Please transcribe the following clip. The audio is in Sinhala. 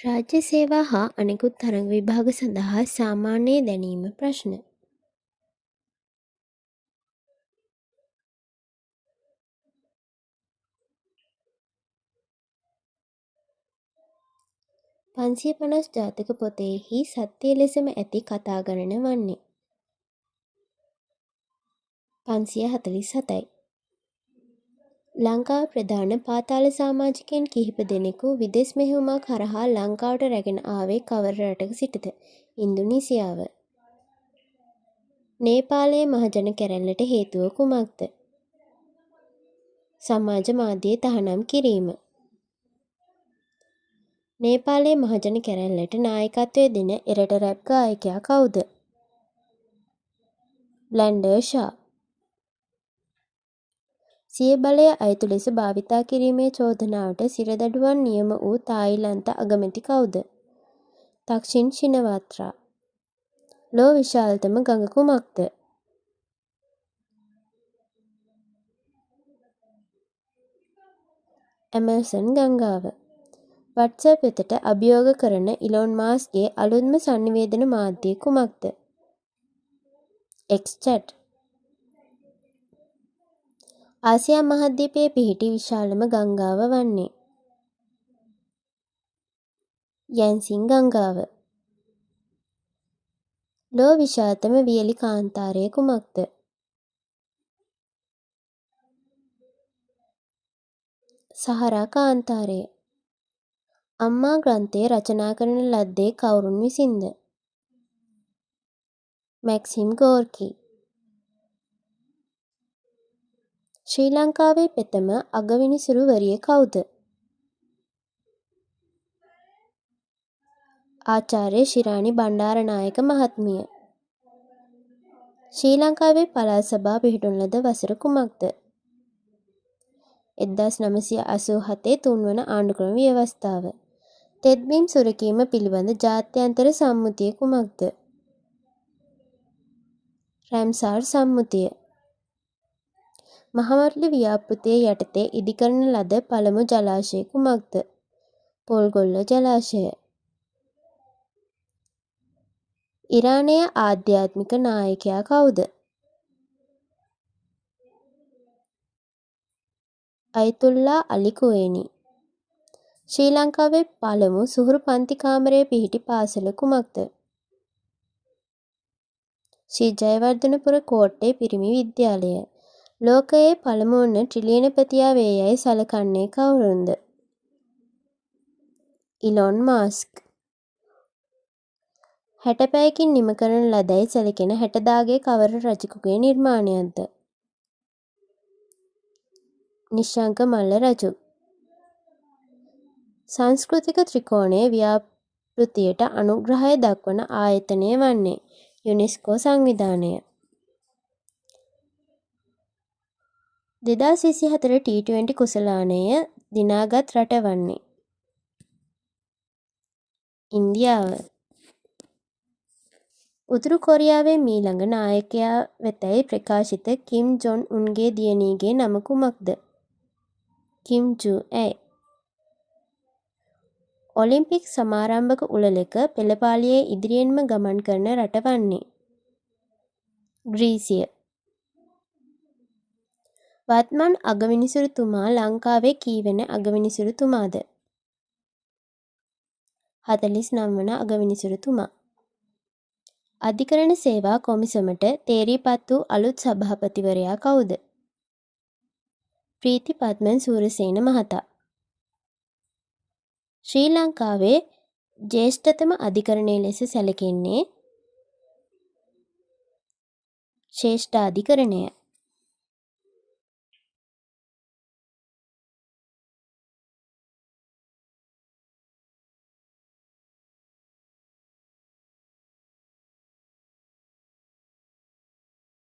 රාජ්‍ය සේවා හා අනෙකුත් තරඟ විභාග සඳහා සාමාන්‍ය දැනීම ප්‍රශ්න. පන්සිය පනස් ජාතක පොතෙහි සත්‍යය ලෙසම ඇති කතා ගණන වන්නේ 547යි. ලංකාව ප්‍රධාන පාතාල සාමාජිකයන් කිහිප දෙනෙකු විදෙස් මෙහෙයුමක් හරහා ලංකාවට රැගෙන ආවේ කවර රටක සිටද? ඉන්දුනීසියාව. නේපාලයේ මහජන කැරැල්ලට හේතුව කුමක්ද? සමාජ මාධ්‍යයේ තහනම් කිරීම. නේපාලයේ මහජන කැරැල්ලට නායකත්වය දෙන එරට රැප් ගායකයා කවුද? බ්ලැන්ඩර් ෂා. සිය බලය අයුතු ලෙස භාවිතා කිරීමේ චෝදනාවට සිරදඬුවම් නියම වූ තායිලන්ත අගමැති කවුද? තක්ෂින් ශිනවාත්‍රා. ලොව විශාලතම ගඟ කුමක්ද? ඇමේසන් ගංගාව. WhatsApp වෙතට අභියෝග කරන ඉලොන් මාස්ක්ගේ අලුත්ම sannivedana මාධ්‍යය කුමක්ද? X-chat. ආසියා මහද්වීපයේ පිහිටි විශාලම ගංගාව වන්නේ යැන්සින් ගංගාව. ලොව විශාලතම වියලි කාන්තාරය කුමක්ද? සහරා කාන්තාරය. අම්මා ග්‍රන්ථය රචනා කරන ලද්දේ කවුරුන් විසින්ද? මැක්සිම් ගෝර්කි. ශ්‍රී ලංකාවේ ප්‍රථම අගවිනිසුරුවරිය කවුද? ආචාර්ය ශිරාණි බණ්ඩාරනායක මහත්මිය. ශ්‍රී ලංකාවේ පළාත් සභා පිහිටුන ලද වසර කුමක්ද? 1987 තුන්වන ආණ්ඩුක්‍රම ව්‍යවස්ථාව. තෙත්බිම් සුරකීම පිළිබඳ ජාත්‍යන්තර සම්මුතිය කුමක්ද? රැම්සාර් සම්මුතිය. මහමරළු ව්‍යාපෘතිය යටතේ ඉදිකරන ලද පළමු ජලාශය කුමක්ද? පොල්ගොල්ල ජලාශය. ඉරානයේ ආධ්‍යාත්මික නායකයා කවුද? අයතුල්ලා අලි කුවේනි. ශ්‍රී ලංකාවේ පළමු සුහුරු පන්ති කාමරයේ පිහිටි පාසල කුමක්ද? ශ්‍රී ජයවර්ධනපුර කෝට්ටේ පිරිමි විද්‍යාලය. ලෝකයේ පළමු වන ට්‍රිලියනපතියා වේ යැයි සලකන්නේ කවුරුන්ද? Elon mask. 60 පැයකින් නිම කරන ලදැයි සැලකෙන 60 දාගේ කවර රජෙකුගේ නිර්මාණයක්ද? නිශ්ශංක මල්ල රජු. සංස්කෘතික ත්‍රිකෝණයේ ව්‍යාපෘතියට අනුග්‍රහය දක්වන ආයතනය වන්නේ යුනෙස්කෝ සංවිධානය. 2024 T20 කුසලානය දිනාගත් රට වන්නේ ඉන්දියාව. උතුරු කොරියාවේ මීළඟ නායකයා වෙතැයි ප්‍රකාශිත කිම් ජොන් උන්ගේ දියණියගේ නම කුමක්ද? කිම් ජු ඇ. ඔලිම්පික් සමාරම්භක උළෙලක පෙළපාලියේ ඉදිරියෙන්ම ගමන් කරන රට වන්නේ ග්‍රීසිය. වත්මන් අගවිනිසුරුතුමා ලංකාවේ කීවැනි අගවිනිසුරුතුමාද? 49 වන අගවිනිසුරුතුමා. අධිකරණ සේවා කොමිසමට තේරීපත් වූ අලුත් සභාපතිවරයා කවුද? ප්‍රීති පද්මන් සූරසේන මහතා. ශ්‍රී ලංකාවේ ජ්‍යෙෂ්ඨතම අධිකරණය ලෙස සැලකෙන්නේ ශ්‍රේෂ්ඨාධිකරණය.